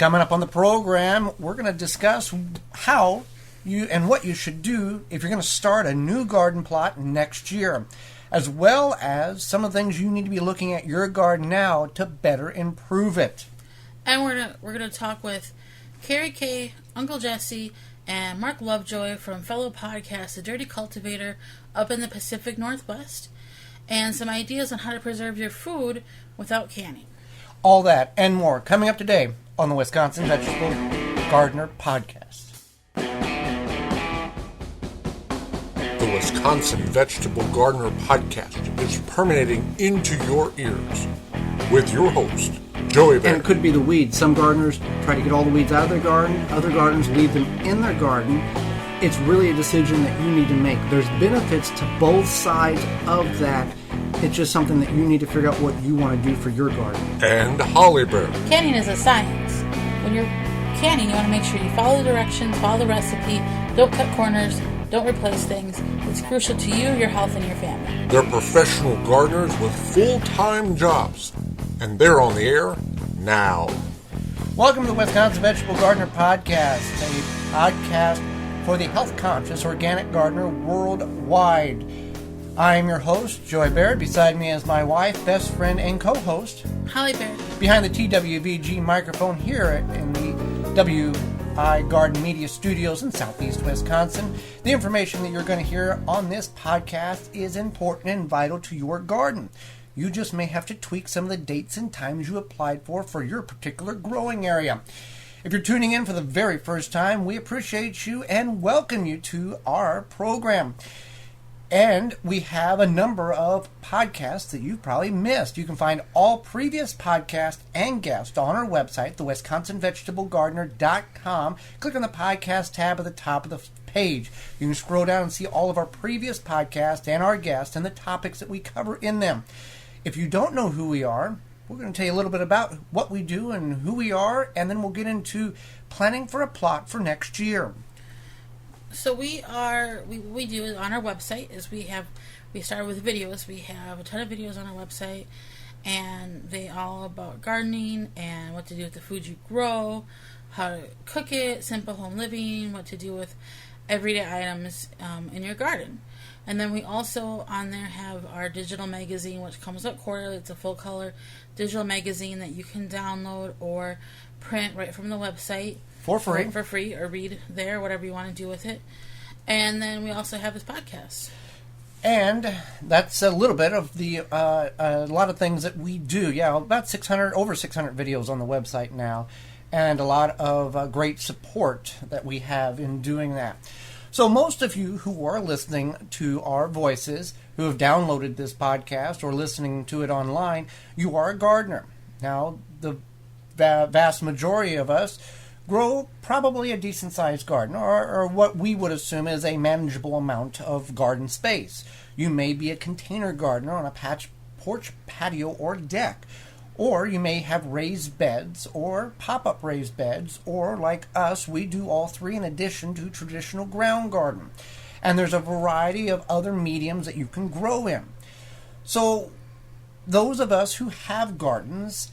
Coming up on the program, we're going to discuss how you and what you should do if you're going to start a new garden plot next year, as well as some of the things you need to be looking at your garden now to better improve it. And we're gonna talk with Carrie Kay, Uncle Jesse, and Mark Lovejoy from fellow podcast The Dirty Cultivator up in the Pacific Northwest, and some ideas on how to preserve your food without canning. All that and more coming up today on the Wisconsin Vegetable Gardener Podcast. The Wisconsin Vegetable Gardener Podcast is permeating into your ears with your host, Joey Bear. And it could be the weeds. Some gardeners try to get all the weeds out of their garden. Other gardeners leave them in their garden. It's really a decision that you need to make. There's benefits to both sides of that. It's just something that you need to figure out what you want to do for your garden. And Holly Bear. Canning is a science. When you're canning, you want to make sure you follow the directions, follow the recipe, don't cut corners, don't replace things. It's crucial to you, your health, and your family. They're professional gardeners with full-time jobs, and they're on the air now. Welcome to the Wisconsin Vegetable Gardener Podcast, a podcast for the health-conscious organic gardener worldwide. I am your host, Joy Baird. Beside me is my wife, best friend, and co-host, Holly Baird. Behind the TWVG microphone here in the WI Garden Media Studios in Southeast Wisconsin. The information that you're going to hear on this podcast is important and vital to your garden. You just may have to tweak some of the dates and times you applied for your particular growing area. If you're tuning in for the very first time, we appreciate you and welcome you to our program. And we have a number of podcasts that you've probably missed. You can find all previous podcasts and guests on our website, thewisconsinvegetablegardener.com. Click on the podcast tab at the top of the page. You can scroll down and see all of our previous podcasts and our guests and the topics that we cover in them. If you don't know who we are, we're going to tell you a little bit about what we do and who we are, and then we'll get into planning for a plot for next year. So what we do is on our website is we started with videos. We have a ton of videos on our website, and they all about gardening and what to do with the food you grow, how to cook it, simple home living, what to do with everyday items in your garden. And then we also on there have our digital magazine, which comes up quarterly. It's a full color digital magazine that you can download or print right from the website. For free, or read there, whatever you want to do with it. And then we also have this podcast. And that's a little bit of the a lot of things that we do. Yeah, about over 600 videos on the website now, and a lot of great support that we have in doing that. So most of you who are listening to our voices, who have downloaded this podcast or listening to it online, you are a gardener. Now, the vast majority of us grow probably a decent-sized garden, or what we would assume is a manageable amount of garden space. You may be a container gardener on a porch, patio, or deck. Or you may have raised beds, or pop-up raised beds, or like us, we do all three in addition to traditional ground garden. And there's a variety of other mediums that you can grow in. So those of us who have gardens,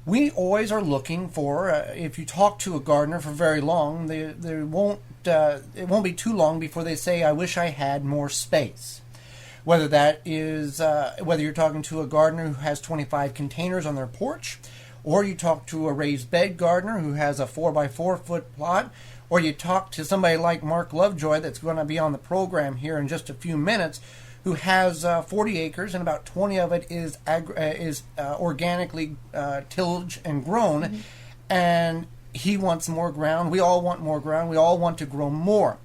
we always are looking for, if you talk to a gardener for very long, it won't be too long before they say, I wish I had more space. Whether that is, whether you're talking to a gardener who has 25 containers on their porch, or you talk to a raised bed gardener who has a 4x4 foot plot, or you talk to somebody like Mark Lovejoy that's going to be on the program here in just a few minutes, who has 40 acres and about 20 of it is organically tillaged and grown, and he wants more ground. We all want more ground. We all want to grow more.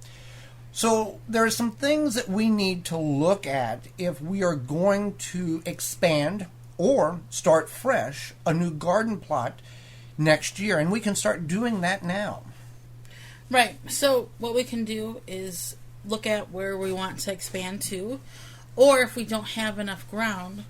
So there are some things that we need to look at if we are going to expand or start fresh a new garden plot next year, and we can start doing that now. Right. So what we can do is look at where we want to expand to, or if we don't have enough ground,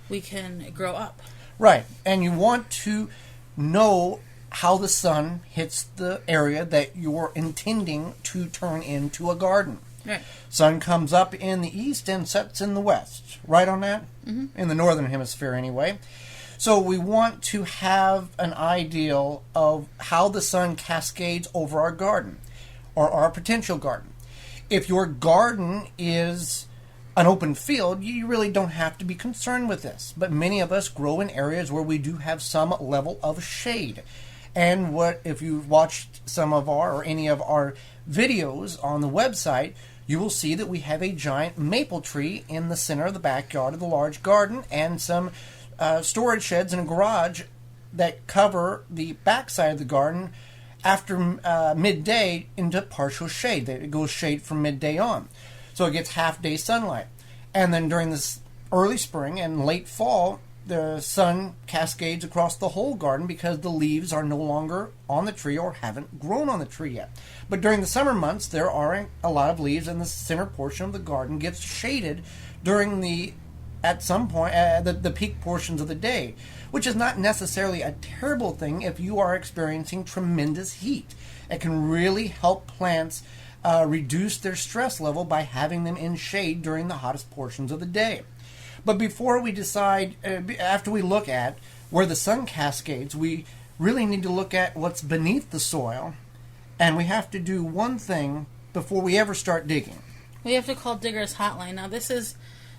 we can grow up. Right. And you want to know how the sun hits the area that you're intending to turn into a garden. Right. Sun comes up in the east and sets in the west. Right on that? Mm-hmm. In the northern hemisphere, anyway. So we want to have an ideal of how the sun cascades over our garden or our potential garden. If your garden is an open field, you really don't have to be concerned with this. But many of us grow in areas where we do have some level of shade. And what if you've watched some of our or any of our videos on the website, you will see that we have a giant maple tree in the center of the backyard of the large garden and some storage sheds and a garage that cover the backside of the garden after midday into partial shade. It goes shade from midday on. So it gets half-day sunlight. And then during this early spring and late fall, the sun cascades across the whole garden because the leaves are no longer on the tree or haven't grown on the tree yet. But during the summer months, there are a lot of leaves, and the center portion of the garden gets shaded during the peak portions of the day, which is not necessarily a terrible thing if you are experiencing tremendous heat. It can really help plants reduce their stress level by having them in shade during the hottest portions of the day. But before we decide, after we look at where the sun cascades, we really need to look at what's beneath the soil, and we have to do one thing before we ever start digging. We have to call Digger's Hotline. Now, this is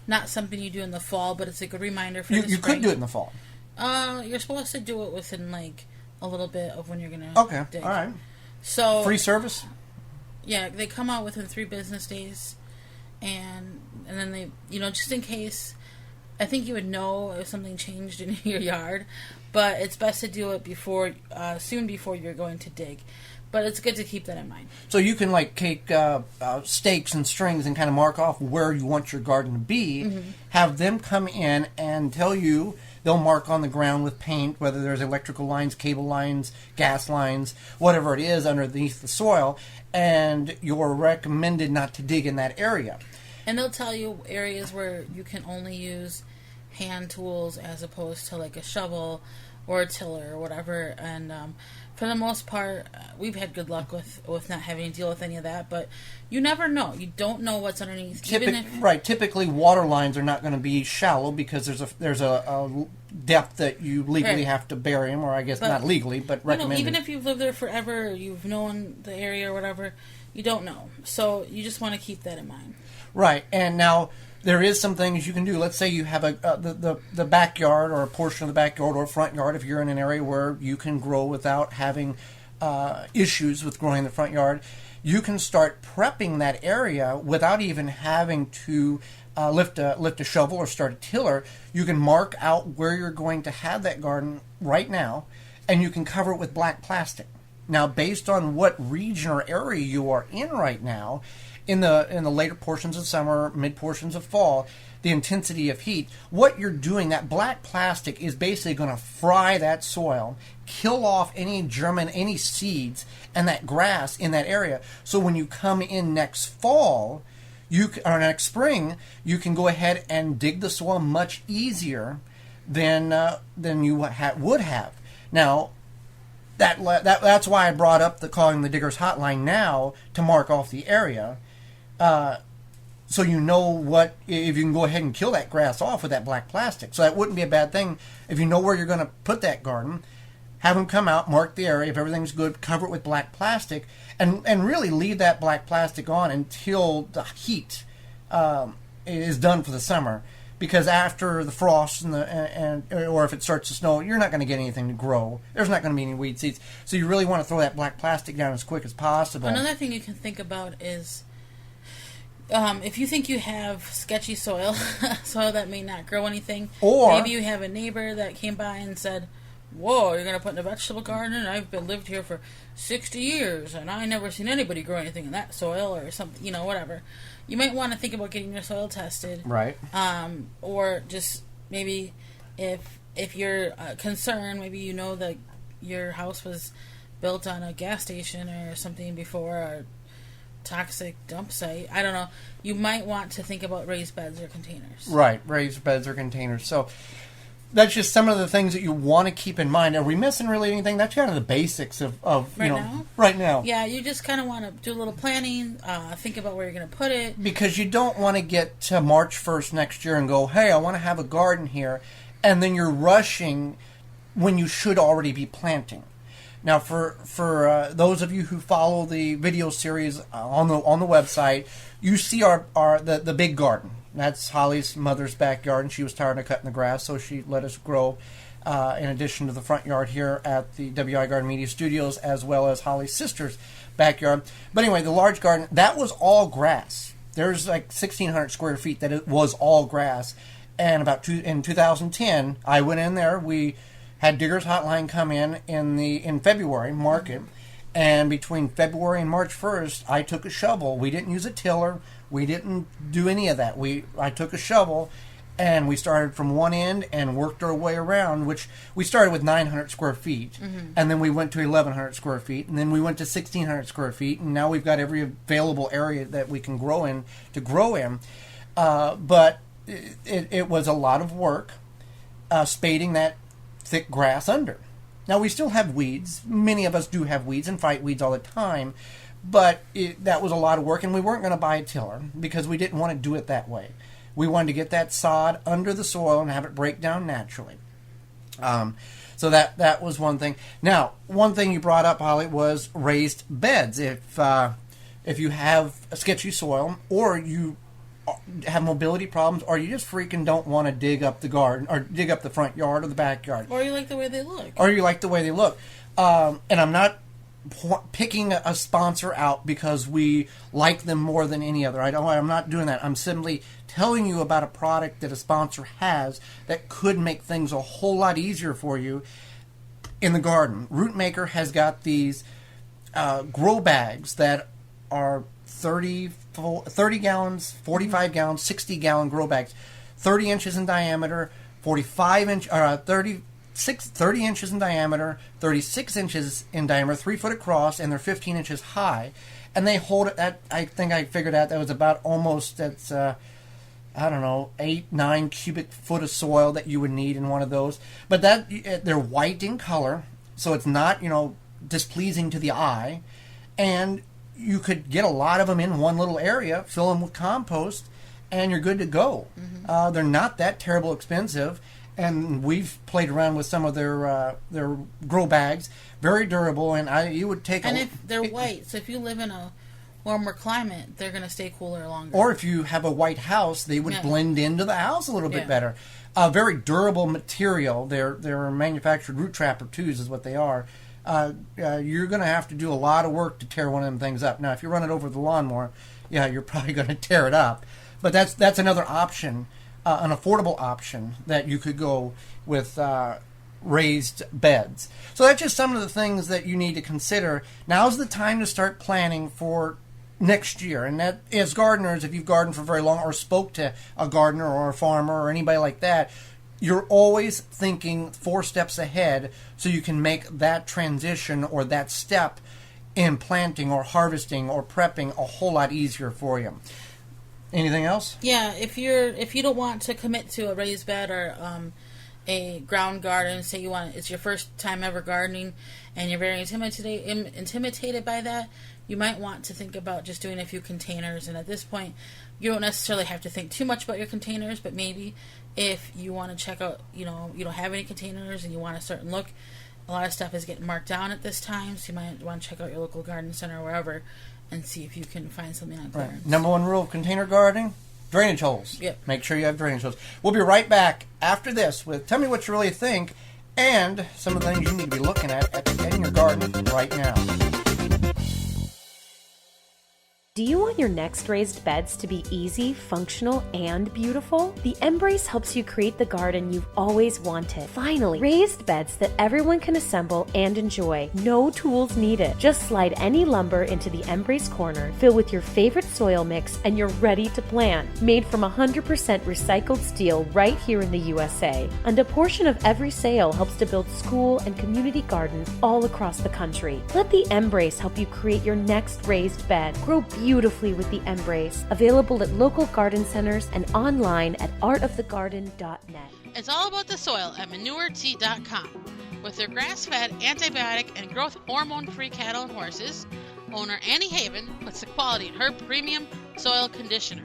not something you do in the fall, but it's a good reminder for the You spring. could do it in the fall. You're supposed to do it within, like, a little bit of when you're going to dig. All right. So, free service? Yeah, they come out within 3 business days, and then they, just in case, I think you would know if something changed in your yard, but it's best to do it soon before you're going to dig. But it's good to keep that in mind. So you can take stakes and strings and kind of mark off where you want your garden to be, have them come in and tell you. They'll mark on the ground with paint, whether there's electrical lines, cable lines, gas lines, whatever it is underneath the soil, and you're recommended not to dig in that area. And they'll tell you areas where you can only use hand tools as opposed to like a shovel or a tiller or whatever. And for the most part, we've had good luck with not having to deal with any of that. But you never know. You don't know what's underneath. Typically, water lines are not going to be shallow because there's a depth that you legally have to bury them, or I guess not legally, but recommended. Even if you've lived there forever, you've known the area or whatever, you don't know. So you just want to keep that in mind. Right. And now there is some things you can do. Let's say you have the backyard or a portion of the backyard or front yard. If you're in an area where you can grow without having issues with growing in the front yard, you can start prepping that area without even having to lift a shovel or start a tiller. You can mark out where you're going to have that garden right now, and you can cover it with black plastic. Now, based on what region or area you are in right now, in the later portions of summer, mid portions of fall, the intensity of heat, what you're doing, that black plastic is basically going to fry that soil, kill off any seeds and that grass in that area. So when you come in next fall, or next spring, you can go ahead and dig the soil much easier than you would have. Now, that's why I brought up calling the Digger's Hotline now to mark off the area. So you know if you can go ahead and kill that grass off with that black plastic. So that wouldn't be a bad thing. If you know where you're going to put that garden, have them come out, mark the area. If everything's good, cover it with black plastic, and really leave that black plastic on until the heat is done for the summer. Because after the frost or if it starts to snow, you're not going to get anything to grow. There's not going to be any weed seeds. So you really want to throw that black plastic down as quick as possible. Another thing you can think about is if you think you have sketchy soil that may not grow anything, or maybe you have a neighbor that came by and said, "Whoa, you're going to put in a vegetable garden? And I've lived here for 60 years, and I never seen anybody grow anything in that soil," or something, whatever. You might want to think about getting your soil tested. Right. Or just maybe if you're concerned, maybe that your house was built on a gas station or something before, or toxic dump site. I don't know. You might want to think about raised beds or containers. Right, raised beds or containers. So that's just some of the things that you want to keep in mind. Are we missing really anything? That's kind of the basics of right now. Yeah, you just kind of want to do a little planning, think about where you're going to put it. Because you don't want to get to March 1st next year and go, hey, I want to have a garden here, and then you're rushing when you should already be planting. Now, for those of you who follow the video series on the website, you see the big garden. That's Holly's mother's backyard, and she was tired of cutting the grass, so she let us grow in addition to the front yard here at the WI Garden Media Studios, as well as Holly's sister's backyard. But anyway, the large garden, that was all grass. There's like 1,600 square feet that it was all grass. And in 2010, I went in there. We had Digger's Hotline come in February, market, and between February and March 1st, I took a shovel. We didn't use a tiller. We didn't do any of that. I took a shovel, and we started from one end and worked our way around, which we started with 900 square feet, and then we went to 1,100 square feet, and then we went to 1,600 square feet, and now we've got every available area that we can grow in. But it was a lot of work spading that thick grass under. Now, we still have weeds. Many of us do have weeds and fight weeds all the time, but that was a lot of work, and we weren't going to buy a tiller because we didn't want to do it that way. We wanted to get that sod under the soil and have it break down naturally. So that was one thing. Now, one thing you brought up, Holly, was raised beds. If you have a sketchy soil, or you have mobility problems, or you just freaking don't want to dig up the garden or dig up the front yard or the backyard, or you like the way they look, and I'm not picking a sponsor out because we like them more than any other. I'm not doing that. I'm simply telling you about a product that a sponsor has that could make things a whole lot easier for you in the garden. Rootmaker has got these grow bags that are 30 gallons, 45 gallons, 60-gallon grow bags, 30 inches in diameter, 30 inches in diameter, 36 inches in diameter, 3 foot across, and they're 15 inches high. And they hold it at, I think I figured out that was about almost, 8-9 cubic foot of soil that you would need in one of those. But they're white in color, so it's not, displeasing to the eye. And you could get a lot of them in one little area, fill them with compost, and you're good to go. They're not that terrible expensive, and we've played around with some of their grow bags, very durable. And you would take. And if they're white, so if you live in a warmer climate, they're going to stay cooler longer. Or if you have a white house, they would blend into the house a little bit better. Very durable material. They're manufactured root trapper 2s is what they are. You're going to have to do a lot of work to tear one of them things up. Now, if you run it over the lawnmower, you're probably going to tear it up. But that's another option, an affordable option that you could go with raised beds. So that's just some of the things that you need to consider. Now's the time to start planning for next year. And that, as gardeners, if you've gardened for very long or spoke to a gardener or a farmer or anybody like that, you're always thinking 4 steps ahead so you can make that transition or that step in planting or harvesting or prepping a whole lot easier for you. Anything else? Yeah, if you don't want to commit to a raised bed or a ground garden, say it's your first time ever gardening and you're very intimidated by that, you might want to think about just doing a few containers. And at this point, you don't necessarily have to think too much about your containers, but maybe if you want to check out, you don't have any containers and you want a certain look, a lot of stuff is getting marked down at this time, so you might want to check out your local garden center or wherever and see if you can find something on clearance. Right. Number 1 rule of container gardening, drainage holes. Yep. Make sure you have drainage holes. We'll be right back after this with Tell Me What You Really Think and some of the things you need to be looking at in your garden right now. Do you want your next raised beds to be easy, functional, and beautiful? The Embrace helps you create the garden you've always wanted. Finally, raised beds that everyone can assemble and enjoy. No tools needed. Just slide any lumber into the Embrace corner, fill with your favorite soil mix, and you're ready to plant. Made from 100% recycled steel right here in the USA. And a portion of every sale helps to build school and community gardens all across the country. Let the Embrace help you create your next raised bed. Grow beautifully with the Embrace. Available at local garden centers and online at artofthegarden.net. It's all about the soil at ManureT.com. With their grass-fed, antibiotic, and growth hormone-free cattle and horses, owner Annie Haven puts the quality in her premium soil conditioner.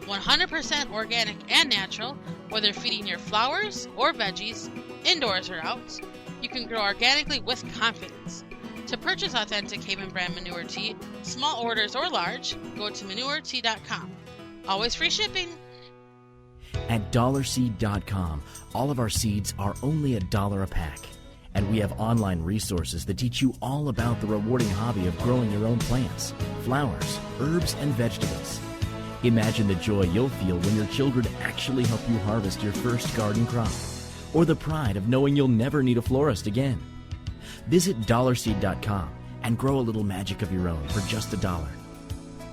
100% organic and natural, Whether feeding your flowers or veggies, indoors or out, you can grow organically with confidence. To purchase authentic Haven brand manure tea, small orders or large, go to manuretea.com. Always free shipping. At dollarseed.com, all of our seeds are only $1 a pack. And we have online resources that teach you all about the rewarding hobby of growing your own plants, flowers, herbs, and vegetables. Imagine the joy you'll feel when your children actually help you harvest your first garden crop, or the pride of knowing you'll never need a florist again. Visit dollarseed.com and grow a little magic of your own for just $1.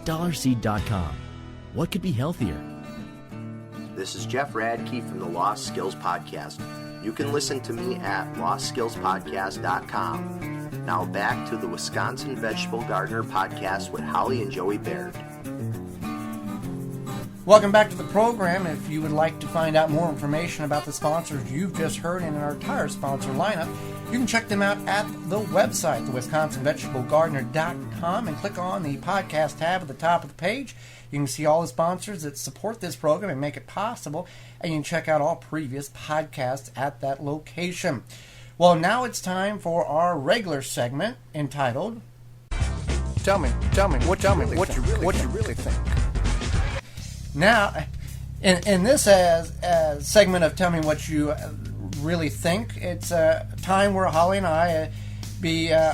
Dollarseed.com. What could be healthier? This is Jeff Radke from the Lost Skills Podcast. You can listen to me at lostskillspodcast.com. Now back to the Wisconsin Vegetable Gardener Podcast with Holly and Joey Baird. Welcome back to the program. If you would like to find out more information about the sponsors you've just heard in our entire sponsor lineup, you can check them out at the website, thewisconsinvegetablegardener.com, and click on the podcast tab at the top of the page. You can see all the sponsors that support this program and make it possible, and you can check out all previous podcasts at that location. Well, now it's time for our regular segment entitled Tell me what you really think. Now, in this segment of Tell Me What You Really Think, it's a time where Holly and I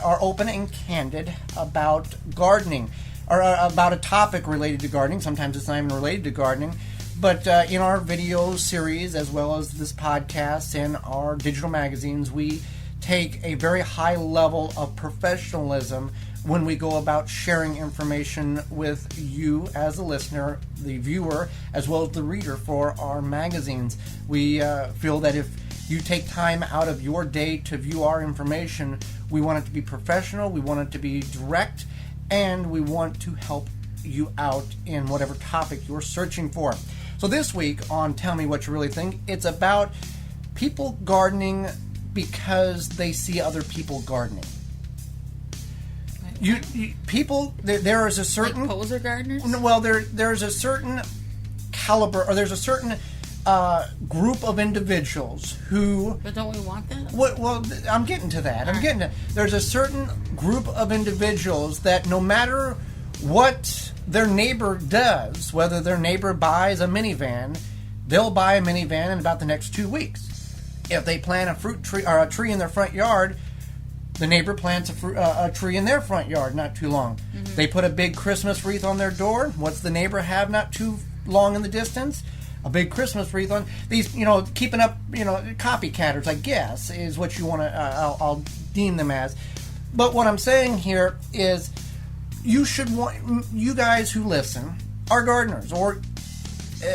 are open and candid about gardening, or about a topic related to gardening. Sometimes it's not even related to gardening. But in our video series, as well as this podcast and our digital magazines, we take a very high level of professionalism when we go about sharing information with you as a listener, the viewer, as well as the reader for our magazines. We feel that if you take time out of your day to view our information, we want it to be professional, we want it to be direct, and we want to help you out in whatever topic you're searching for. So this week on Tell Me What You Really Think, it's about people gardening because they see other people gardening. There is a certain... Like poser gardeners? Well, there's a certain caliber, or there's a certain group of individuals who... But don't we want that? Well, I'm getting to that. There's a certain group of individuals that no matter what their neighbor does, whether their neighbor buys a minivan, they'll buy a minivan in about the next 2 weeks. If they plant a fruit tree or a tree in their front yard, the neighbor plants a tree in their front yard not too long. Mm-hmm. They put a big Christmas wreath on their door. What's the neighbor have not too long in the distance? A big Christmas wreath on these, keeping up, copycatters, I guess, is what you want to, I'll deem them as. But what I'm saying here is you guys who listen are gardeners or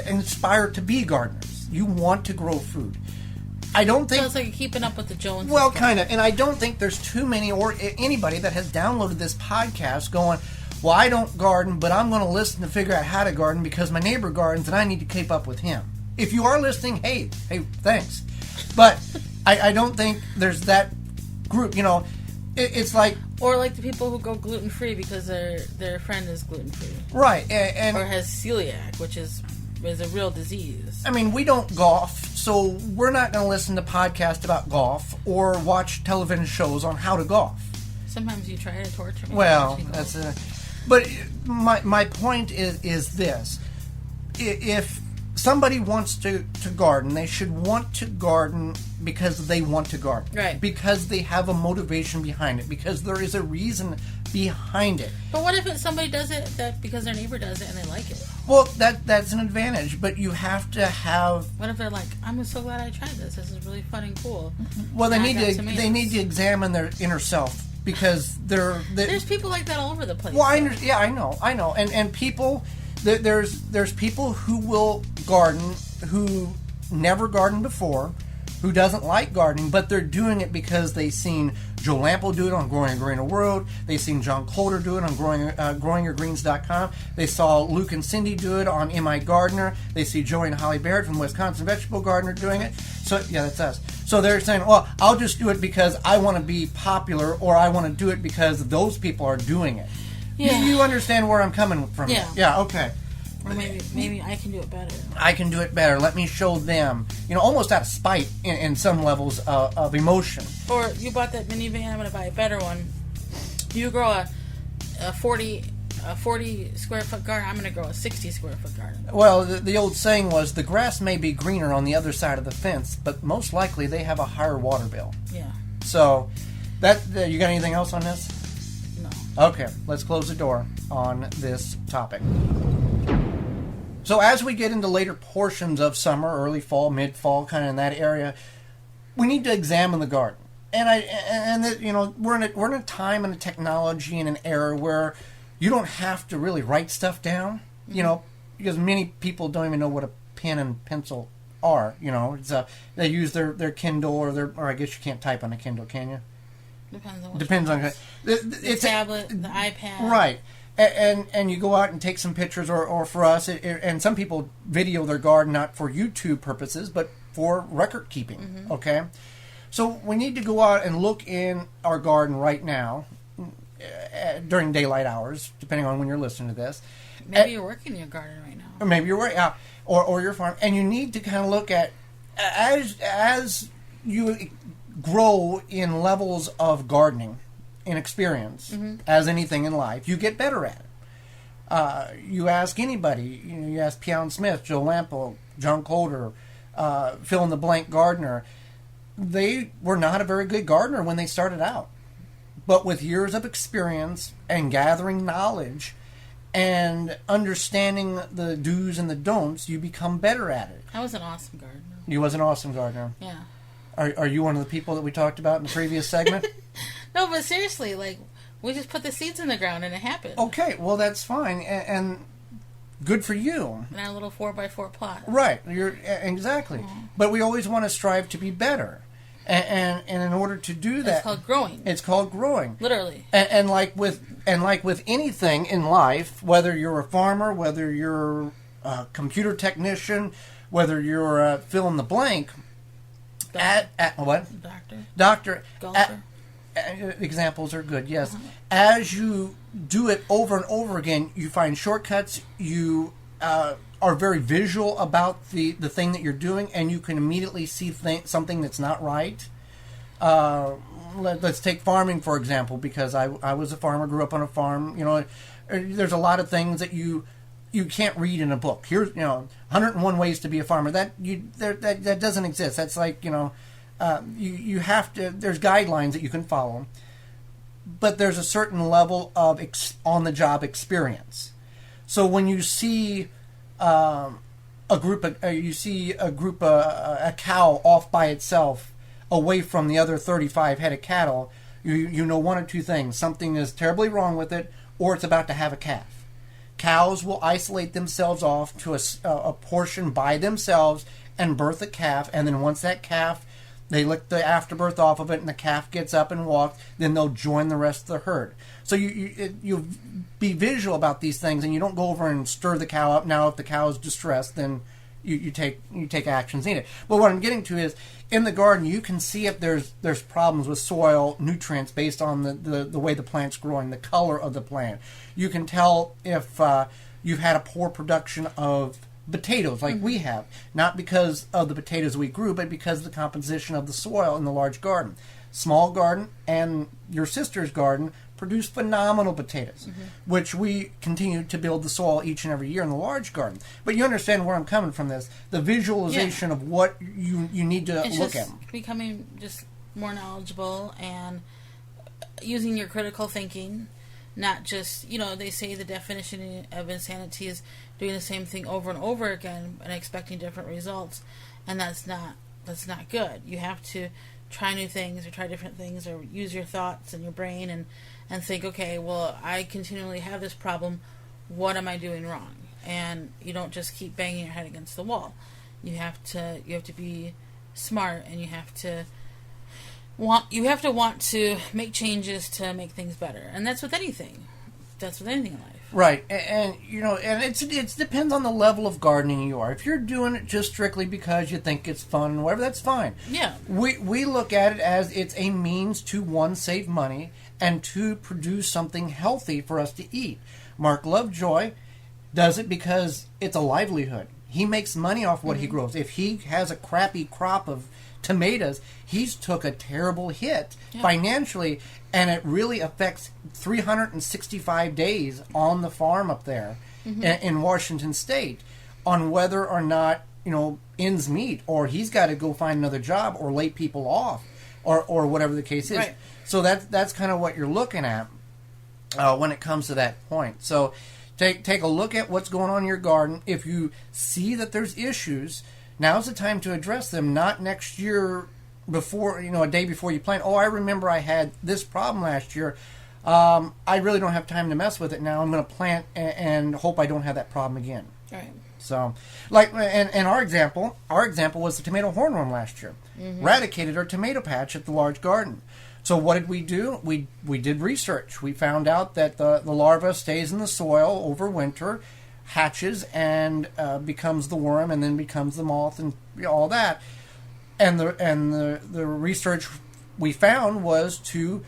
inspired to be gardeners. You want to grow food. I don't think... So it's like keeping up with the Joneses. Well, kind of. And I don't think there's too many or anybody that has downloaded this podcast going, well, I don't garden, but I'm going to listen to figure out how to garden because my neighbor gardens and I need to keep up with him. If you are listening, hey, thanks. But I don't think there's that group, it's like... Or like the people who go gluten-free because their friend is gluten-free. Right. Or has celiac, which is a real disease. I mean, we don't golf, so we're not going to listen to podcasts about golf or watch television shows on how to golf. Sometimes you try to torture me. Well, that's a... But my point is this. If somebody wants to garden, they should want to garden because they want to garden. Right. Because they have a motivation behind it. Because there is a reason behind it. But what if somebody does it because their neighbor does it and they like it? Well, that's an advantage, but you have to have... What if they're like, I'm so glad I tried this. This is really fun and cool. Well, they need to examine their inner self. Because there's people like that all over the place. Well, I know, and people there's people who will garden who never gardened before, who doesn't like gardening, but they're doing it because they've seen Joe Lampo do it on Growing a Greener World. They've seen John Coulter do it on GrowingYourGreens.com. They saw Luke and Cindy do it on Am I Gardener. They see Joey and Holly Baird from Wisconsin Vegetable Gardener doing it. So, yeah, that's us. So they're saying, well, I'll just do it because I want to be popular, or I want to do it because those people are doing it. Yeah. You understand where I'm coming from? Yeah. Yeah, okay. Or maybe I can do it better. I can do it better. Let me show them. Almost out of spite in some levels of emotion. Or you bought that minivan, I'm going to buy a better one. You grow a 40 square foot garden, I'm going to grow a 60 square foot garden. Well, the old saying was, the grass may be greener on the other side of the fence, but most likely they have a higher water bill. Yeah. So, you got anything else on this? No. Okay, let's close the door on this topic. So as we get into later portions of summer, early fall, mid-fall, kind of in that area, we need to examine the garden. We're in a time and a technology and an era where you don't have to really write stuff down, because many people don't even know what a pen and pencil are. They use their Kindle or I guess you can't type on a Kindle, can you? Depends on the tablet, the iPad. Right. And you go out and take some pictures, or for us, and some people video their garden not for YouTube purposes, but for record keeping. Mm-hmm. Okay, so we need to go out and look in our garden right now during daylight hours, depending on when you're listening to this. Maybe you're working in your garden right now, or maybe you're working, or your farm, and you need to kind of look at as you grow in levels of gardening. In experience, as anything in life, you get better at it. You ask anybody, you ask Pion Smith, Joe Lampo, John Colder, fill in the blank gardener. They were not a very good gardener when they started out. But with years of experience and gathering knowledge and understanding the do's and the don'ts, you become better at it. I was an awesome gardener. You was an awesome gardener. Yeah. Are you one of the people that we talked about in the previous segment? No, but seriously, we just put the seeds in the ground and it happened. Okay, well that's fine, and good for you. In our little 4x4 plot. Right, exactly. Mm-hmm. But we always want to strive to be better, and in order to do that, it's called growing. It's called growing, literally. And like with anything in life, whether you're a farmer, whether you're a computer technician, whether you're fill in the blank. What? Doctor. Golfer. Examples are good, yes. As you do it over and over again, you find shortcuts. You are very visual about the thing that you're doing, and you can immediately see something that's not right. Let's take farming, for example, because I was a farmer, grew up on a farm. There's a lot of things that you can't read in a book. Here's 101 ways to be a farmer. That doesn't exist. That's like you have to. There's guidelines that you can follow, but there's a certain level of on-the-job experience. So when you see a cow off by itself, away from the other 35 head of cattle, you know one or two things: something is terribly wrong with it, or it's about to have a calf. Cows will isolate themselves off to a portion by themselves and birth a calf, and then once that calf, they lick the afterbirth off of it, and the calf gets up and walks, then they'll join the rest of the herd. So you be visual about these things, and you don't go over and stir the cow up. Now, if the cow is distressed, then you take actions needed. But what I'm getting to is, in the garden, you can see if there's problems with soil nutrients based on the way the plant's growing, the color of the plant. You can tell if you've had a poor production of potatoes like we have, not because of the potatoes we grew, but because of the composition of the soil in the large garden. Small garden and your sister's garden produce phenomenal potatoes, which we continue to build the soil each and every year in the large garden. But you understand where I'm coming from this. The visualization of what you need to look at. Becoming just more knowledgeable and using your critical thinking, not just, they say the definition of insanity is doing the same thing over and over again and expecting different results, and that's not good. You have to try new things or try different things or use your thoughts and your brain and think, okay, well, I continually have this problem. What am I doing wrong? And you don't just keep banging your head against the wall. You have to be smart, and you have to want to make changes to make things better. And that's with anything. That's with anything in life. Right. And it depends on the level of gardening you are. If you're doing it just strictly because you think it's fun and whatever, that's fine. Yeah. We look at it as it's a means to, one, save money, and two, produce something healthy for us to eat. Mark Lovejoy does it because it's a livelihood. He makes money off what he grows. If he has a crappy crop of tomatoes, he's took a terrible hit financially, and it really affects 365 days on the farm up there in Washington State on whether or not, ends meet, or he's got to go find another job or lay people off or whatever the case is. Right. So that's kind of what you're looking at when it comes to that point. So take a look at what's going on in your garden. If you see that there's issues, now's the time to address them, not next year before, a day before you plant. Oh, I remember I had this problem last year. I really don't have time to mess with it now. I'm going to plant and hope I don't have that problem again. Right. So, and our example was the tomato hornworm last year. Eradicated our tomato patch at the large garden. So what did we do? We did research. We found out that the larva stays in the soil over winter, hatches, and becomes the worm, and then becomes the moth, and all that. And the research we found was to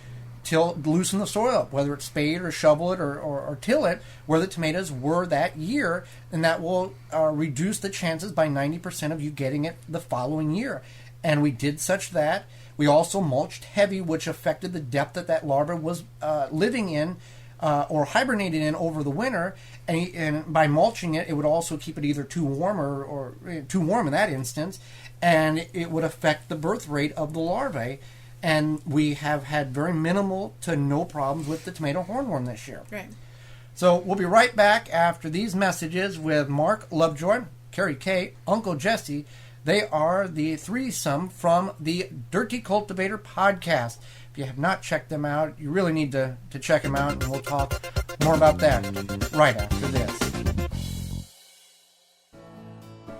loosen the soil up, whether it's spade or shovel it or till it, where the tomatoes were that year, and that will reduce the chances by 90% of you getting it the following year. And we did such that. We also mulched heavy, which affected the depth that larva was living in or hibernating in over the winter. And by mulching it, it would also keep it either too warm or too warm in that instance, and it would affect the birth rate of the larvae. And we have had very minimal to no problems with the tomato hornworm this year. Right. So we'll be right back after these messages with Mark Lovejoy, Carrie Kay, Uncle Jesse. They are the threesome from the Dirty Cultivator podcast. If you have not checked them out, you really need to check them out, and we'll talk more about that right after this.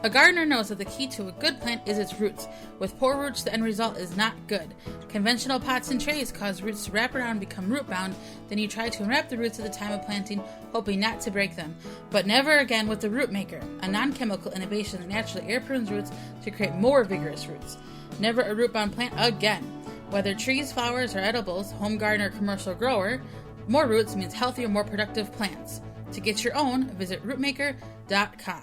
A gardener knows that the key to a good plant is its roots. With poor roots, the end result is not good. Conventional pots and trays cause roots to wrap around and become root-bound. Then you try to unwrap the roots at the time of planting, hoping not to break them. But never again with the Root Maker, a non-chemical innovation that naturally air prunes roots to create more vigorous roots. Never a root-bound plant again. Whether trees, flowers, or edibles, home garden or commercial grower, more roots means healthier, more productive plants. To get your own, visit rootmaker.com.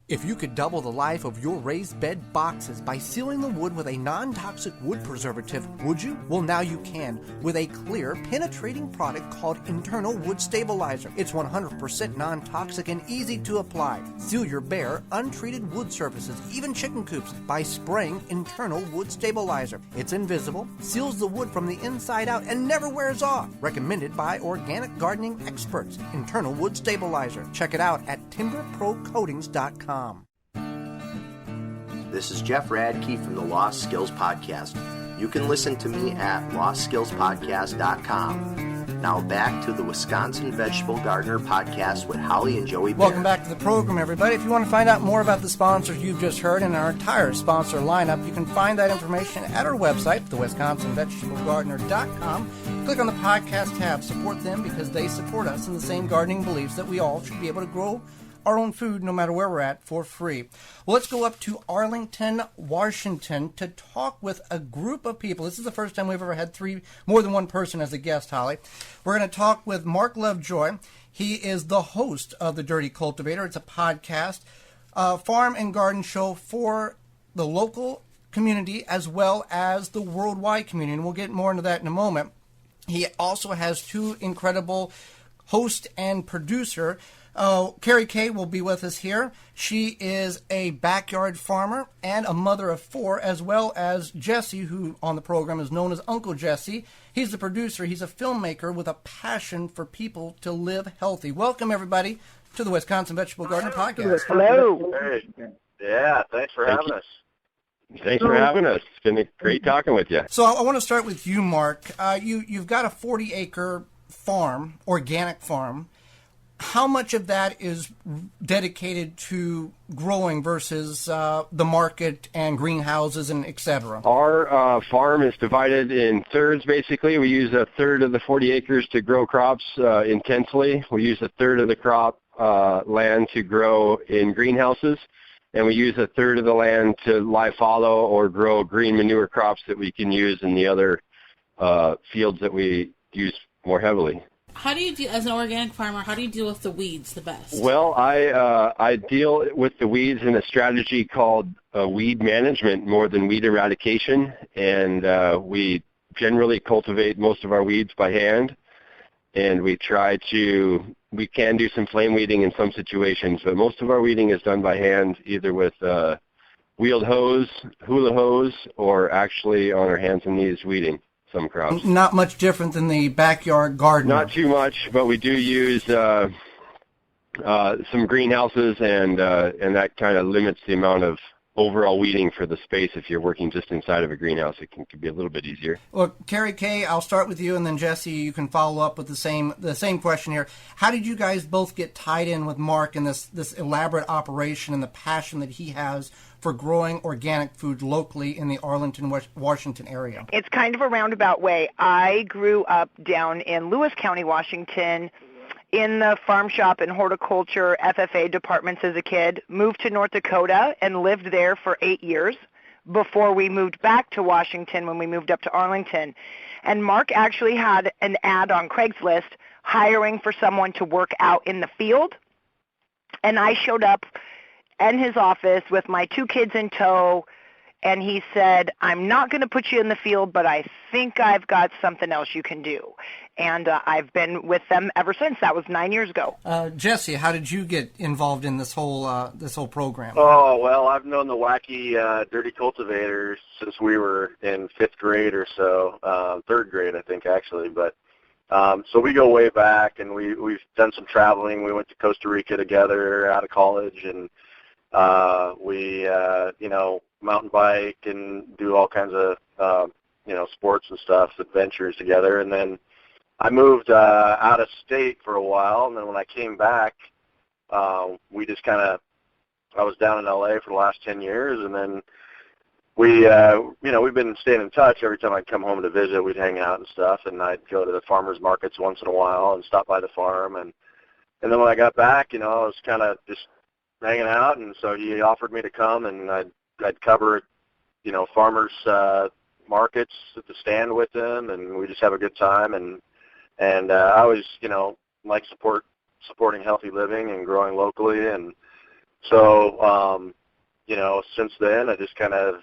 If you could double the life of your raised bed boxes by sealing the wood with a non-toxic wood preservative, would you? Well, now you can with a clear, penetrating product called Internal Wood Stabilizer. It's 100% non-toxic and easy to apply. Seal your bare, untreated wood surfaces, even chicken coops, by spraying Internal Wood Stabilizer. It's invisible, seals the wood from the inside out, and never wears off. Recommended by organic gardening experts. Internal Wood Stabilizer. Check it out at timberprocoatings.com. This is Jeff Radke from the Lost Skills Podcast. You can listen to me at lostskillspodcast.com. Now back to the Wisconsin Vegetable Gardener Podcast with Holly and Joey Bear. Welcome back to the program, everybody. If you want to find out more about the sponsors you've just heard and our entire sponsor lineup, you can find that information at our website, thewisconsinvegetablegardener.com. Click on the podcast tab. Support them because they support us in the same gardening beliefs that we all should be able to grow our own food, no matter where we're at, for free. Well, let's go up to Arlington, Washington, to talk with a group of people. This is the first time we've ever had more than one person as a guest, Holly. We're going to talk with Mark Lovejoy. He is the host of the Dirty Cultivator. It's a podcast, farm and garden show for the local community as well as the worldwide community, and we'll get more into that in a moment. He also has two incredible host and producer. Carrie Kay will be with us here. She is a backyard farmer and a mother of four, as well as Jesse, who on the program is known as Uncle Jesse. He's the producer. He's a filmmaker with a passion for people to live healthy. Welcome, everybody, to the Wisconsin Vegetable Gardener Podcast. Hello. Hey. Yeah, thanks for having us. Thanks for having us. It's been great talking with you. So I want to start with you, Mark. You've got a 40-acre farm, organic farm. How much of that is dedicated to growing versus the market and greenhouses and et cetera? Our farm is divided in thirds, basically. We use a third of the 40 acres to grow crops intensely. We use a third of the crop land to grow in greenhouses. And we use a third of the land to live fallow or grow green manure crops that we can use in the other fields that we use more heavily. How do you deal, as an organic farmer, how do you deal with the weeds the best? Well, I deal with the weeds in a strategy called weed management more than weed eradication, and we generally cultivate most of our weeds by hand, and we can do some flame weeding in some situations, but most of our weeding is done by hand, either with wheeled hose, hula hose, or actually on our hands and knees weeding some crops. Not much different than the backyard garden. Not too much, but we do use some greenhouses, and that kind of limits the amount of overall weeding for the space. If you're working just inside of a greenhouse, it can be a little bit easier. Well, Carrie Kay, I'll start with you, and then Jesse, you can follow up with the same question here. How did you guys both get tied in with Mark in this elaborate operation and the passion that he has for growing organic food locally in the Arlington, Washington area? It's kind of a roundabout way. I grew up down in Lewis County, Washington, in the farm shop and horticulture FFA departments as a kid, moved to North Dakota and lived there for 8 years before we moved back to Washington when we moved up to Arlington. And Mark actually had an ad on Craigslist hiring for someone to work out in the field. And I showed up in his office with my 2 kids in tow, and he said, I'm not going to put you in the field, but I think I've got something else you can do. And I've been with them ever since. That was 9 years ago. Jesse, how did you get involved in this whole program? Oh, well, I've known the wacky Dirty Cultivator since we were in 5th grade or so, 3rd grade, I think, actually. But so we go way back, and we've done some traveling. We went to Costa Rica together out of college, and we mountain bike and do all kinds of sports and stuff, adventures together. And then I moved out of state for a while, and then when I came back, we just I was down in LA for the last 10 years, and then we've been staying in touch. Every time I'd come home to visit, we'd hang out and stuff, and I'd go to the farmers markets once in a while and stop by the farm. And then when I got back, I was kind of just hanging out, and so he offered me to come, and I'd cover, farmers markets at the stand with them, and we just have a good time. And I always, like supporting healthy living and growing locally. And so, since then, I just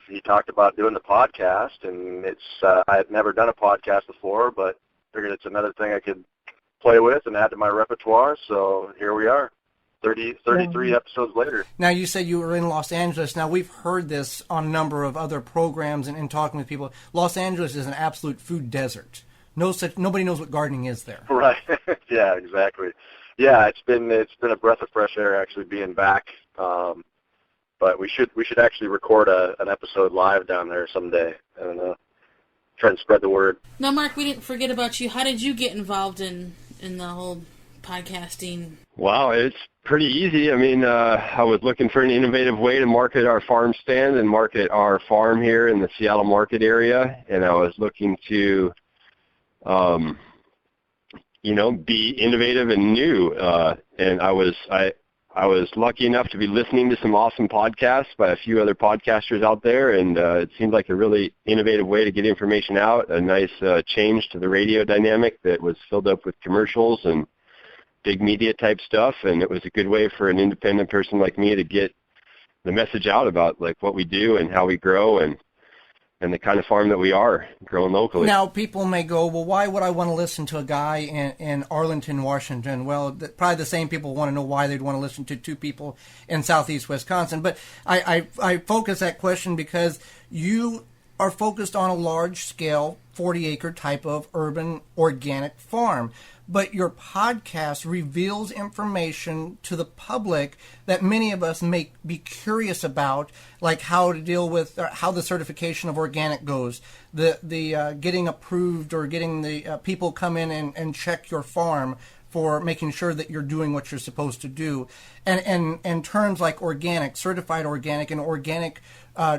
he talked about doing the podcast, and I had never done a podcast before, but figured it's another thing I could play with and add to my repertoire. So here we are. 33 episodes later. Now, you said you were in Los Angeles. Now, we've heard this on a number of other programs and talking with people. Los Angeles is an absolute food desert. Nobody knows what gardening is there. Right. Yeah, exactly. Yeah, it's been a breath of fresh air actually being back. But we should actually record an episode live down there someday and try and spread the word. Now, Mark, we didn't forget about you. How did you get involved in the whole podcasting? Wow, it's pretty easy. I mean, I was looking for an innovative way to market our farm stand and market our farm here in the Seattle market area, and I was looking to, be innovative and new. And I was lucky enough to be listening to some awesome podcasts by a few other podcasters out there, and it seemed like a really innovative way to get information out, a nice change to the radio dynamic that was filled up with commercials and big media type stuff, and it was a good way for an independent person like me to get the message out about what we do and how we grow and the kind of farm that we are growing locally. Now, people may go, well, why would I want to listen to a guy in Arlington, Washington? Well, probably the same people want to know why they'd want to listen to 2 people in southeast Wisconsin. But I focus that question because you are focused on a large-scale, 40-acre type of urban organic farm. But your podcast reveals information to the public that many of us may be curious about, like how to deal with how the certification of organic goes, the getting approved or getting the people come in and check your farm for making sure that you're doing what you're supposed to do, and terms like organic, certified organic, and organic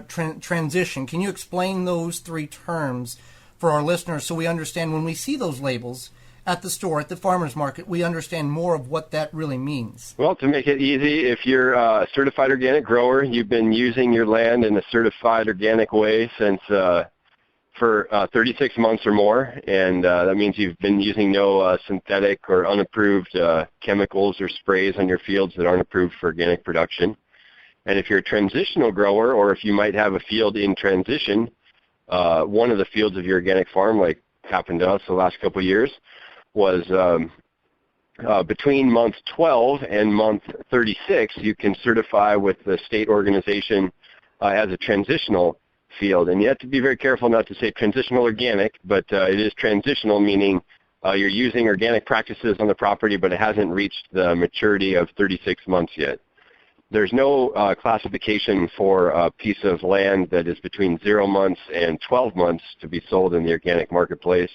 transition. Can you explain those 3 terms for our listeners so we understand when we see those labels at the store, at the farmer's market, we understand more of what that really means? Well, to make it easy, if you're a certified organic grower, you've been using your land in a certified organic way since for 36 months or more, and that means you've been using no synthetic or unapproved chemicals or sprays on your fields that aren't approved for organic production. And if you're a transitional grower, or if you might have a field in transition, one of the fields of your organic farm, like happened to us the last couple of years, was between month 12 and month 36, you can certify with the state organization as a transitional field. And you have to be very careful not to say transitional organic, but it is transitional, meaning you're using organic practices on the property, but it hasn't reached the maturity of 36 months yet. There's no classification for a piece of land that is between 0 months and 12 months to be sold in the organic marketplace.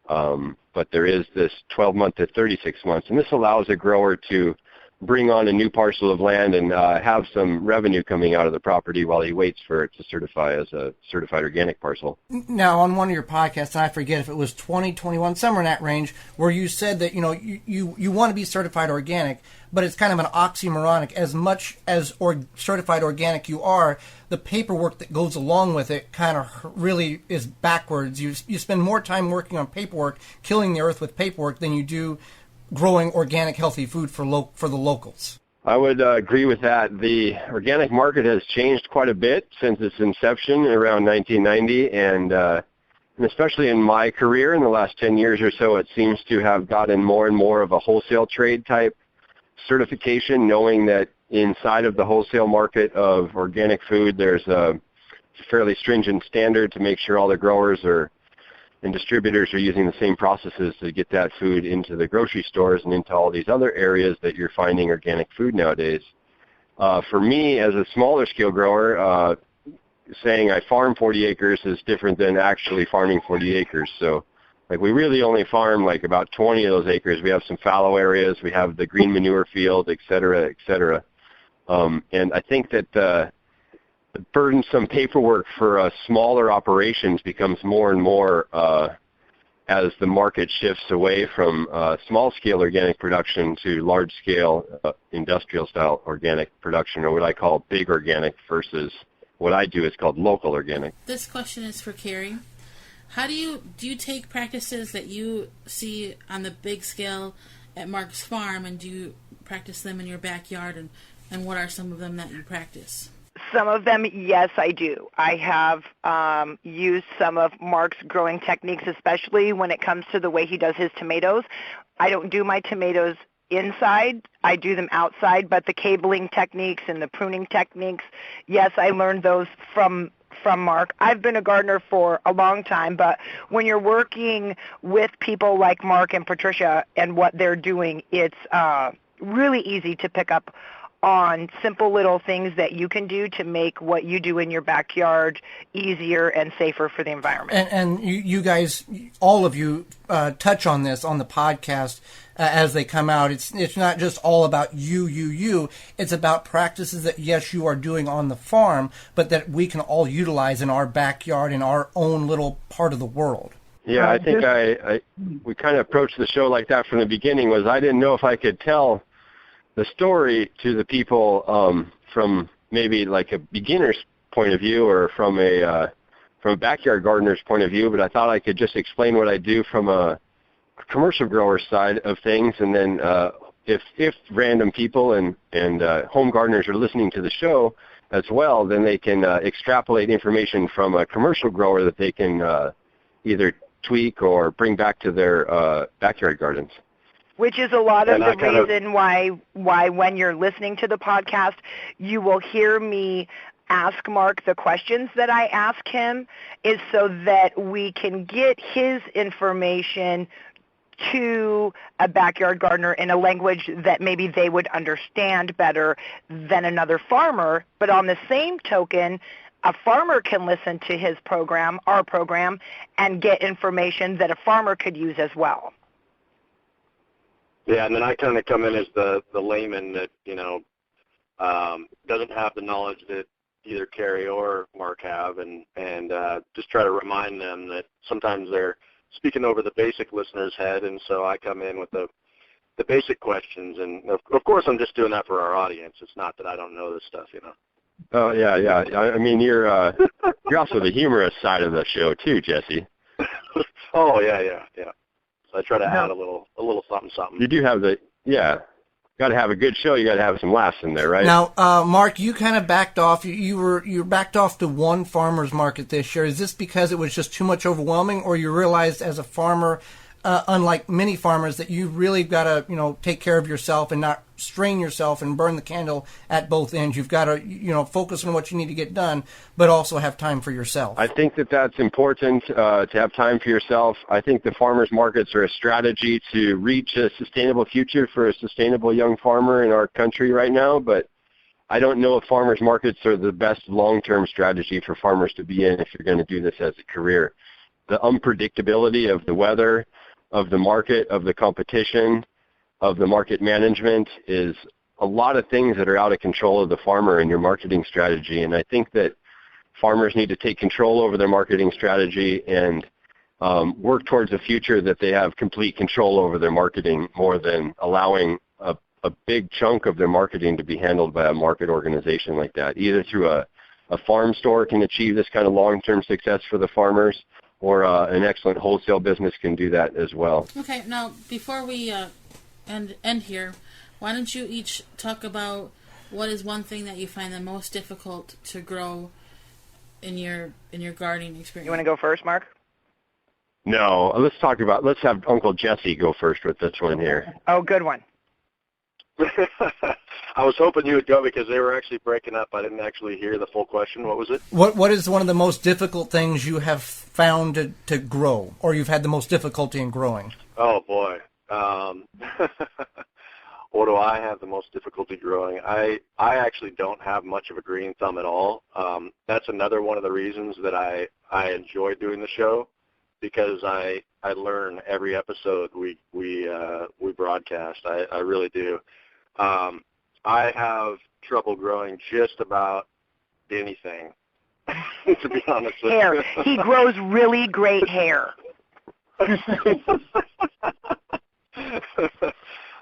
But there is this 12-month to 36 months, and this allows a grower to bring on a new parcel of land and have some revenue coming out of the property while he waits for it to certify as a certified organic parcel. Now, on one of your podcasts, I forget if it was 2021, somewhere in that range, where you said that you want to be certified organic, but it's kind of an oxymoronic. As much as certified organic you are, the paperwork that goes along with it kind of really is backwards. You spend more time working on paperwork, killing the earth with paperwork, than you do growing organic, healthy food for the locals. I would agree with that. The organic market has changed quite a bit since its inception around 1990, and especially in my career in the last 10 years or so, it seems to have gotten more and more of a wholesale trade type certification, knowing that inside of the wholesale market of organic food, there's a fairly stringent standard to make sure all the growers and distributors are using the same processes to get that food into the grocery stores and into all these other areas that you're finding organic food nowadays. For me, as a smaller scale grower, saying I farm 40 acres is different than actually farming 40 acres. So, like, we really only farm like about 20 of those acres. We have some fallow areas, we have the green manure field, et cetera, et cetera. And I think that the burdensome paperwork for smaller operations becomes more and more as the market shifts away from small-scale organic production to large-scale industrial-style organic production, or what I call big organic versus what I do is called local organic. This question is for Carrie. How do you take practices that you see on the big scale at Mark's farm, and do you practice them in your backyard, and what are some of them that you practice? Some of them, yes, I do. I have used some of Mark's growing techniques, especially when it comes to the way he does his tomatoes. I don't do my tomatoes inside. I do them outside, but the cabling techniques and the pruning techniques, yes, I learned those from Mark. I've been a gardener for a long time, but when you're working with people like Mark and Patricia and what they're doing, it's really easy to pick up on simple little things that you can do to make what you do in your backyard easier and safer for the environment. And you guys, all of you, touch on this on the podcast as they come out. It's not just all about you. It's about practices that, yes, you are doing on the farm, but that we can all utilize in our backyard, in our own little part of the world. Yeah, I think we kind of approached the show like that from the beginning. Was I didn't know if I could tell the story to the people from maybe like a beginner's point of view or from a backyard gardener's point of view, but I thought I could just explain what I do from a commercial grower side of things, and then if random people and home gardeners are listening to the show as well, then they can extrapolate information from a commercial grower that they can either tweak or bring back to their backyard gardens. Which is a lot of the reason why when you're listening to the podcast, you will hear me ask Mark the questions that I ask him, is so that we can get his information to a backyard gardener in a language that maybe they would understand better than another farmer. But on the same token, a farmer can listen to his program, our program, and get information that a farmer could use as well. Yeah, and then I kind of come in as the layman that, doesn't have the knowledge that either Carrie or Mark have, and just try to remind them that sometimes they're speaking over the basic listener's head, and so I come in with the basic questions, and of course I'm just doing that for our audience. It's not that I don't know this stuff, Oh yeah. I mean, you're also the humorous side of the show too, Jesse. Oh yeah. So I try to add a little something. You do have got to have a good show. You got to have some laughs in there, right? Now, Mark, you kind of backed off. You backed off to one farmer's market this year. Is this because it was just too much overwhelming, or you realized as a farmer, unlike many farmers, that you really got to take care of yourself and not strain yourself and burn the candle at both ends? You've got to focus on what you need to get done, but also have time for yourself. I think that's important to have time for yourself. I think the farmers markets are a strategy to reach a sustainable future for a sustainable young farmer in our country right now, but I don't know if farmers markets are the best long-term strategy for farmers to be in if you're going to do this as a career. The unpredictability of the weather, of the market, of the competition, of the market management is a lot of things that are out of control of the farmer and your marketing strategy. And I think that farmers need to take control over their marketing strategy and work towards a future that they have complete control over their marketing more than allowing a big chunk of their marketing to be handled by a market organization like that. Either through a farm store can achieve this kind of long-term success for the farmers, or an excellent wholesale business can do that as well. Okay, now before we end here, why don't you each talk about what is one thing that you find the most difficult to grow in your gardening experience? You want to go first, Mark? No, let's have Uncle Jesse go first with this one here. Oh, good one. I was hoping you would go because they were actually breaking up. I didn't actually hear the full question. What was it? What is one of the most difficult things you have found to grow, or you've had the most difficulty in growing? Oh, boy. What do I have the most difficulty growing? I actually don't have much of a green thumb at all. That's another one of the reasons that I enjoy doing the show, because I learn every episode we broadcast. I really do. I have trouble growing just about anything, to be honest with you. Hair. He grows really great hair.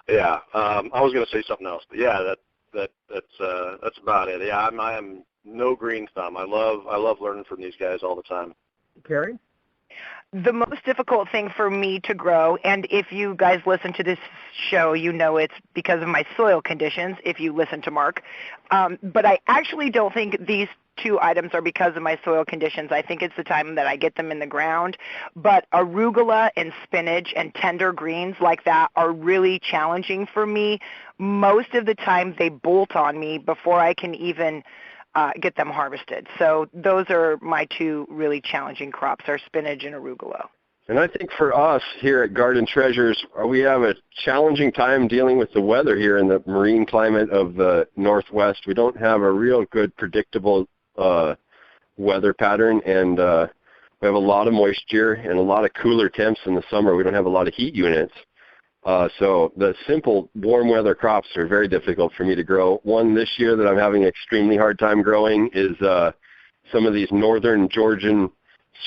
Yeah, I was going to say something else, but yeah, that's about it. Yeah, I am no green thumb. I love learning from these guys all the time. Carrie? The most difficult thing for me to grow, and if you guys listen to this show, you know it's because of my soil conditions, if you listen to Mark. But I actually don't think these two items are because of my soil conditions. I think it's the time that I get them in the ground. But arugula and spinach and tender greens like that are really challenging for me. Most of the time they bolt on me before I can even get them harvested. So those are my two really challenging crops, are spinach and arugula. And I think for us here at Garden Treasures, we have a challenging time dealing with the weather here in the marine climate of the Northwest. We don't have a real good predictable weather pattern, and we have a lot of moisture and a lot of cooler temps in the summer. We don't have a lot of heat units. So the simple warm weather crops are very difficult for me to grow. One this year that I'm having an extremely hard time growing is some of these northern Georgian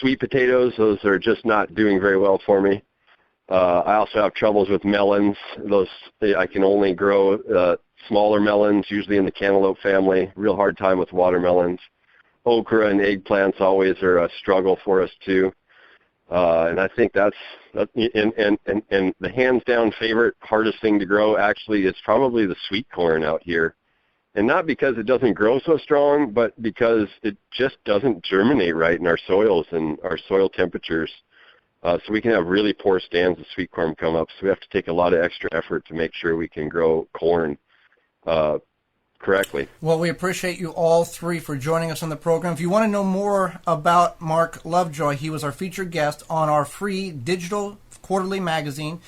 sweet potatoes. Those are just not doing very well for me. I also have troubles with melons. Those I can only grow smaller melons, usually in the cantaloupe family. Real hard time with watermelons. Okra and eggplants always are a struggle for us too. And I think that's and the hands down favorite hardest thing to grow actually is probably the sweet corn out here. And not because it doesn't grow so strong, but because it just doesn't germinate right in our soils and our soil temperatures. So we can have really poor stands of sweet corn come up. So we have to take a lot of extra effort to make sure we can grow corn correctly. Well, we appreciate you all three for joining us on the program. If you want to know more about Mark Lovejoy, he was our featured guest on our free digital quarterly magazine.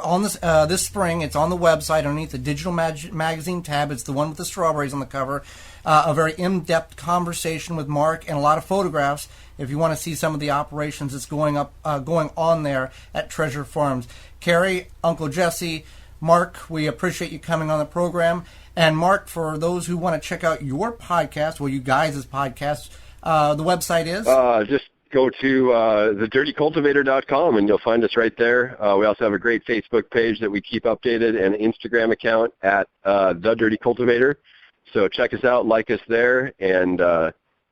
On this spring, it's on the website underneath the digital magazine tab. It's the one with the strawberries on the cover. A very in-depth conversation with Mark and a lot of photographs if you want to see some of the operations that's going on there at Treasure Farms. Carrie, Uncle Jesse, Mark, we appreciate you coming on the program. And Mark, for those who want to check out your podcast, well, you guys' podcast, the website is? Just go to thedirtycultivator.com and you'll find us right there. We also have a great Facebook page that we keep updated and an Instagram account at The Dirty Cultivator. So check us out, like us there, and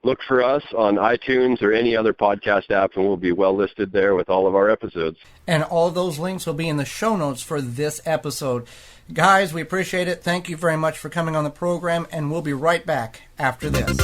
look for us on iTunes or any other podcast app, and we'll be well listed there with all of our episodes. And all those links will be in the show notes for this episode. Guys, we appreciate it. Thank you very much for coming on the program, and we'll be right back after this.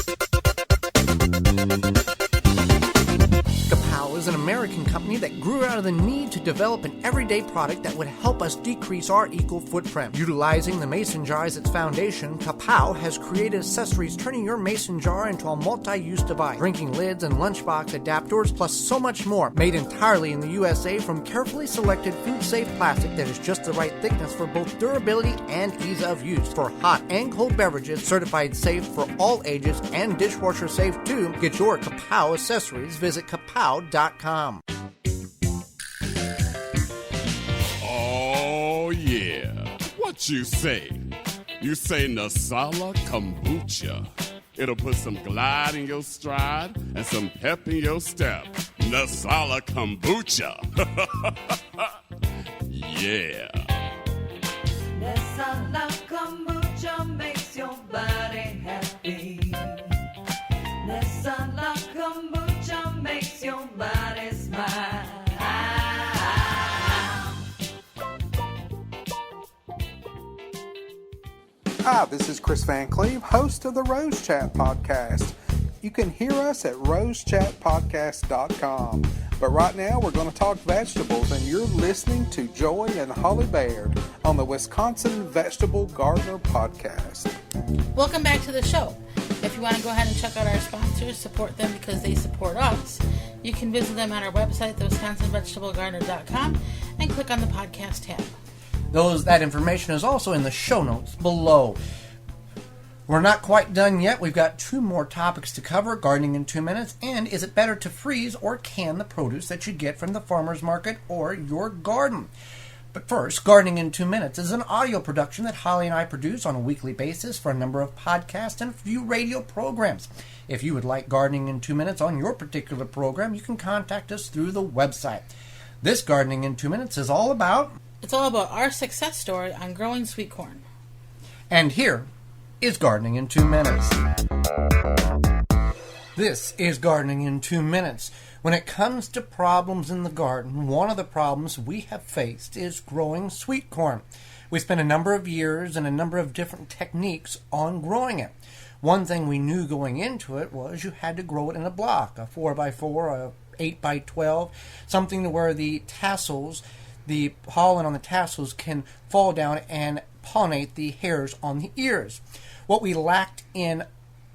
Kapow is an American company that grew out of the need to develop an everyday product that would help us decrease our eco footprint. Utilizing the mason jar as its foundation, Kapow has created accessories turning your mason jar into a multi-use device, drinking lids and lunchbox adapters, plus so much more, made entirely in the USA from carefully selected food-safe plastic that is just the right thickness for both durability and ease of use. For hot and cold beverages, certified safe for all ages and dishwasher safe too, get your Kapow accessories. Visit kapow.com. Oh, yeah. What you say? You say Nasala Kombucha. It'll put some glide in your stride and some pep in your step. Nasala Kombucha. Yeah. Nasala Kombucha makes your body happy. Nasala Kombucha makes your body smile. Hi, this is Chris Van Cleve, host of the Rose Chat Podcast. You can hear us at rosechatpodcast.com. But right now, we're going to talk vegetables, and you're listening to Joy and Holly Baird on the Wisconsin Vegetable Gardener Podcast. Welcome back to the show. If you want to go ahead and check out our sponsors, support them because they support us, you can visit them on our website, thewisconsinvegetablegardener.com, and click on the podcast tab. That information is also in the show notes below. We're not quite done yet. We've got 2 more topics to cover, gardening in 2 minutes, and is it better to freeze or can the produce that you get from the farmer's market or your garden? But first, Gardening in 2 Minutes is an audio production that Holly and I produce on a weekly basis for a number of podcasts and a few radio programs. If you would like Gardening in 2 Minutes on your particular program, you can contact us through the website. This Gardening in 2 Minutes is all about... It's all about our success story on growing sweet corn. And here is Gardening in 2 Minutes. This is Gardening in 2 Minutes. When it comes to problems in the garden, one of the problems we have faced is growing sweet corn. We spent a number of years and a number of different techniques on growing it. One thing we knew going into it was you had to grow it in a block, a 4x4, a 8x12, something to where the tassels, the pollen on the tassels can fall down and pollinate the hairs on the ears. What we lacked in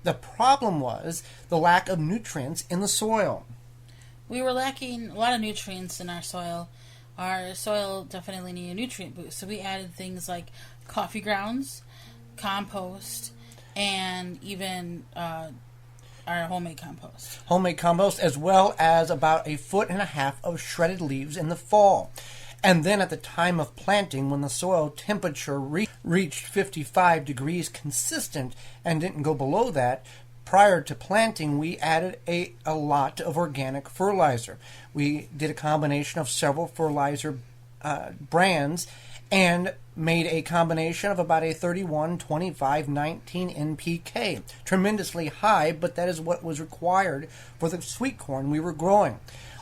the problem was the lack of nutrients in the soil. We were lacking a lot of nutrients in our soil. Our soil definitely needed a nutrient boost, so we added things like coffee grounds, compost, and even our homemade compost. Homemade compost, as well as about 1.5 foot of shredded leaves in the fall. And then at the time of planting, when the soil temperature reached 55 degrees consistent and didn't go below that, prior to planting, we added a lot of organic fertilizer. We did a combination of several fertilizer brands and made a combination of about a 31, 25, 19 NPK. Tremendously high, but that is what was required for the sweet corn we were growing.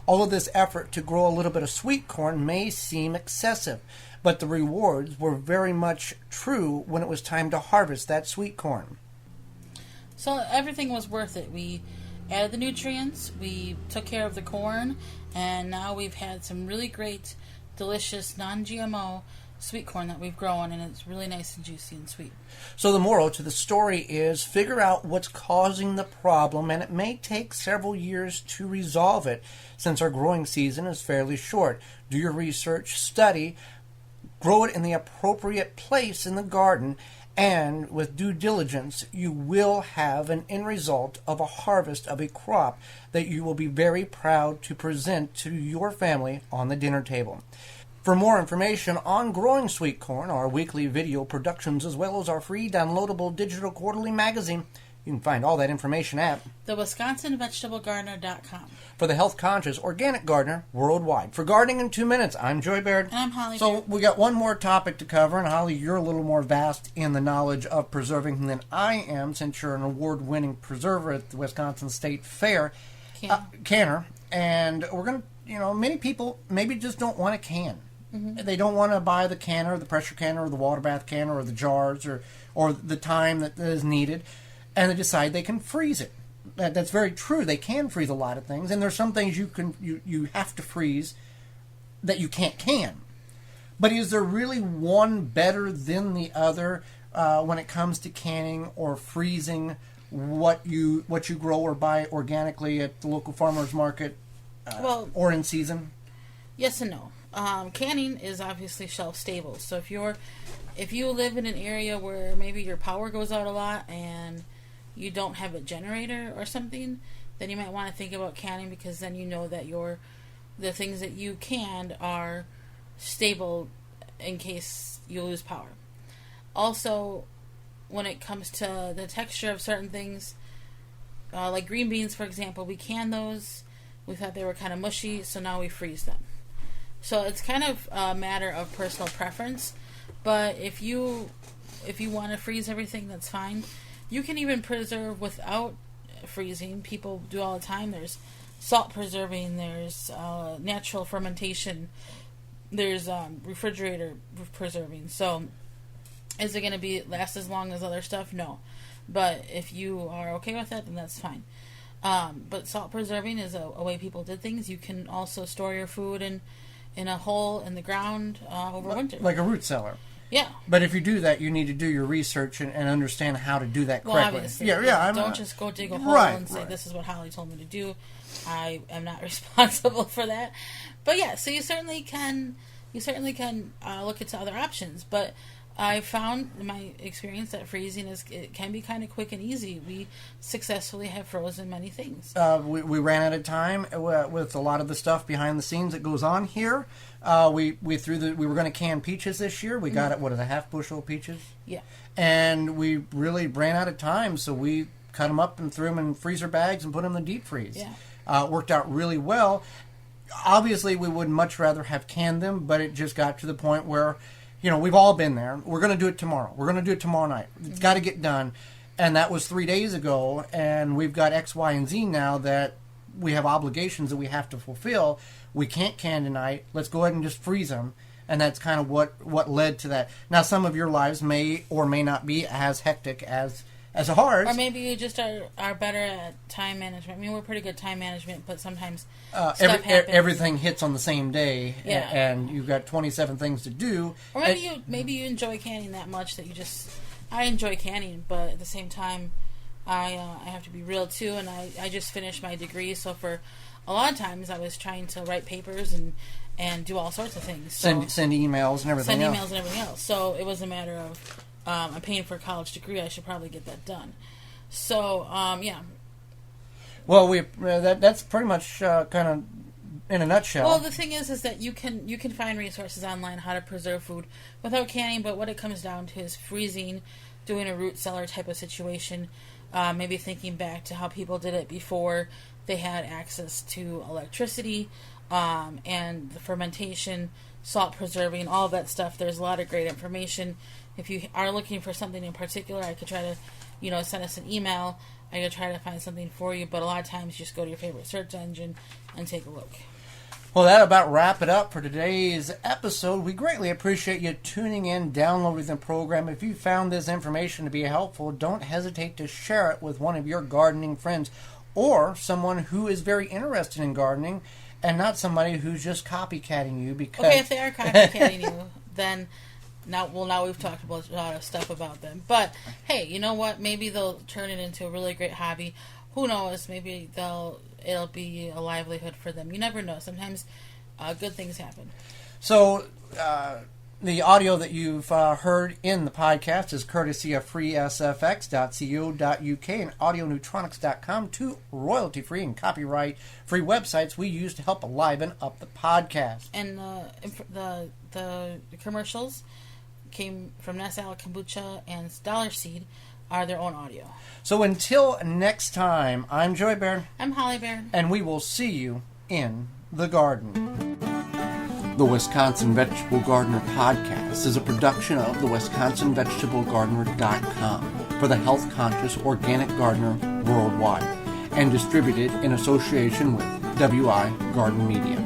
All of this effort to grow a little bit of sweet corn may seem excessive, but the rewards were very much true when it was time to harvest that sweet corn. So everything was worth it. We added the nutrients, we took care of the corn, and now we've had some really great, delicious, non-GMO sweet corn that we've grown, and it's really nice and juicy and sweet. So the moral to the story is figure out what's causing the problem, and it may take several years to resolve it since our growing season is fairly short. Do your research, study, grow it in the appropriate place in the garden, and with due diligence, you will have an end result of a harvest of a crop that you will be very proud to present to your family on the dinner table. For more information on growing sweet corn, our weekly video productions, as well as our free downloadable digital quarterly magazine, You can find all that information at thewisconsinvegetablegardener.com. For the health-conscious organic gardener worldwide. For Gardening in 2 Minutes, I'm Joy Baird. And I'm Holly So Baird. we got one more topic to cover, and Holly, you're a little more vast in the knowledge of preserving than I am, since you're an award-winning preserver at the Wisconsin State Fair. Canner. And we're going to, many people maybe just don't want a can. Mm-hmm. They don't want to buy the canner, the pressure canner, or the water bath canner, or the jars, or the time that is needed. And they decide they can freeze it. That's very true. They can freeze a lot of things, and there's some things you have to freeze that you can't can. But is there really one better than the other when it comes to canning or freezing what you grow or buy organically at the local farmers market or in season? Yes and no. Canning is obviously shelf stable. So if you live in an area where maybe your power goes out a lot and you don't have a generator or something, then you might want to think about canning, because then you know that the things that you canned are stable in case you lose power. Also, when it comes to the texture of certain things, like green beans, for example, we canned those. We thought they were kind of mushy, so now we freeze them. So it's kind of a matter of personal preference. But if you want to freeze everything, that's fine. You can even preserve without freezing. People do all the time. There's salt preserving. There's natural fermentation. There's refrigerator preserving. So is it going to last as long as other stuff? No. But if you are okay with that, then that's fine. But salt preserving is a way people did things. You can also store your food in a hole in the ground over winter. Like a root cellar. Yeah. But if you do that, you need to do your research and understand how to do that correctly. Well, obviously. Yeah. Don't just go dig a hole and say, this is what Holly told me to do. I am not responsible for that. But yeah, so you certainly can look into other options. But I found in my experience that freezing it can be kind of quick and easy. We successfully have frozen many things. We ran out of time with a lot of the stuff behind the scenes that goes on here. We were going to can peaches this year. We got it. What is a half bushel of peaches? Yeah. And we really ran out of time, so we cut them up and threw them in freezer bags and put them in the deep freeze. Yeah. It worked out really well. Obviously, we would much rather have canned them, but it just got to the point where, we've all been there. We're going to do it tomorrow. We're going to do it tomorrow night. It's got to get done. And that was 3 days ago, and we've got X, Y, and Z now that we have obligations that we have to fulfill. We can't can tonight. Let's go ahead and just freeze them. And that's kind of what led to that. Now, some of your lives may or may not be as hectic as ours. Or maybe you just are better at time management. I mean, we're pretty good time management, but sometimes stuff happens. Everything hits on the same day, yeah. And you've got 27 things to do. Or maybe you enjoy canning that much that you just... I enjoy canning, but at the same time, I have to be real too, and I just finished my degree, so for a lot of times I was trying to write papers and do all sorts of things. So send emails and everything else. So it was a matter of... I'm paying for a college degree. I should probably get that done. So, yeah. Well, that's pretty much kind of in a nutshell. Well, the thing is that you can find resources online how to preserve food without canning. But what it comes down to is freezing, doing a root cellar type of situation. Maybe thinking back to how people did it before they had access to electricity, and the fermentation, salt preserving, all that stuff. There's a lot of great information. If you are looking for something in particular, I could try to, send us an email. I could try to find something for you, but a lot of times you just go to your favorite search engine and take a look. Well, that about wrap it up for today's episode. We greatly appreciate you tuning in, downloading the program. If you found this information to be helpful, don't hesitate to share it with one of your gardening friends or someone who is very interested in gardening and not somebody who's just copycatting you. Because okay, if they are copycatting you, then... Now we've talked about a lot of stuff about them. But, hey, you know what? Maybe they'll turn it into a really great hobby. Who knows? Maybe it'll be a livelihood for them. You never know. Sometimes good things happen. So, the audio that you've heard in the podcast is courtesy of freesfx.co.uk and audioneutronics.com, two royalty-free and copyright-free websites we use to help liven up the podcast. And the commercials came from Nassau Kombucha and Dollar Seed. are their own audio. So until next time, I'm Joy Baird. I'm Holly Baird. And we will see you in the garden. The Wisconsin Vegetable Gardener Podcast is a production of the WisconsinVegetableGardener.com for the health-conscious organic gardener worldwide and distributed in association with WI Garden Media.